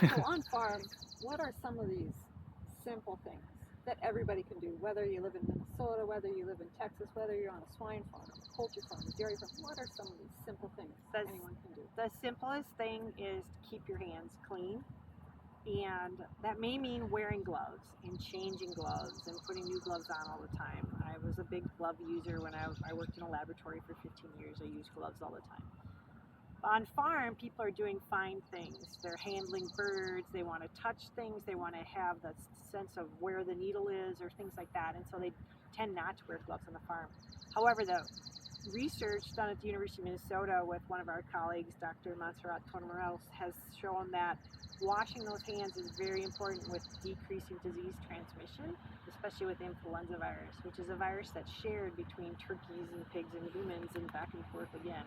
So on farm, what are some of these simple things that everybody can do, whether you live in Minnesota, whether you live in Texas, whether you're on a swine farm, a poultry farm, a dairy farm? What are some of these simple things anyone can do? The simplest thing is to keep your hands clean. And that may mean wearing gloves and changing gloves and putting new gloves on all the time. I was a big glove user when I worked in a laboratory for 15 years. I used gloves all the time. On farm, people are doing fine things. They're handling birds, they want to touch things, they want to have the sense of where the needle is or things like that, and so they tend not to wear gloves on the farm. However, the research done at the University of Minnesota with one of our colleagues, Dr. Montserrat Tonomorelos, has shown that washing those hands is very important with decreasing disease transmission, especially with influenza virus, which is a virus that's shared between turkeys and pigs and humans and back and forth again.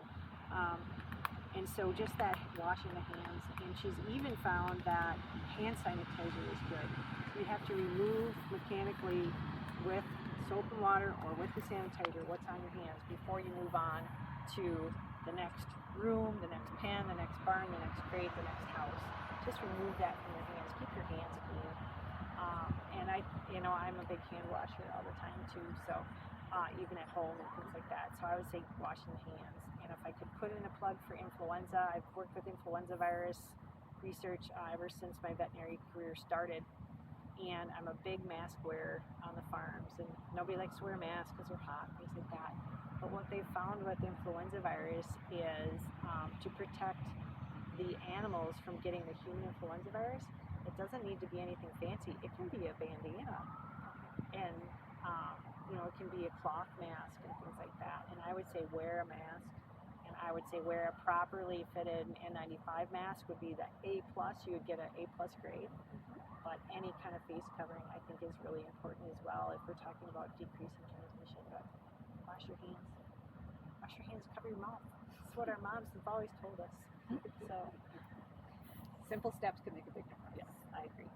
And so just that washing the hands, and she's even found that hand sanitizer is good. You have to remove mechanically with soap and water or with the sanitizer what's on your hands before you move on to the next room, the next pen, the next barn, the next crate, the next house. Just remove that from your hands. Keep your hands clean. And I'm a big hand washer all the time too. So even at home and things like that. So I would say washing the hands. And if I could put in a plug for influenza, I've worked with influenza virus research ever since my veterinary career started. And I'm a big mask wearer on the farms. And nobody likes to wear a mask because they're hot, things like that. But what they've found with influenza virus is to protect the animals from getting the human influenza virus, it doesn't need to be anything fancy. It can be a bandana. And it can be a cloth mask and things like that. And I would say wear a mask, and I would say wear a properly fitted N95 mask would be the A+. You would get an A+ grade. But any kind of face covering, I think, is really important as well if we're talking about decreasing transmission. But wash your hands. Wash your hands, cover your mouth. That's what our moms have always told us. So simple steps can make a big difference. Yes, I agree.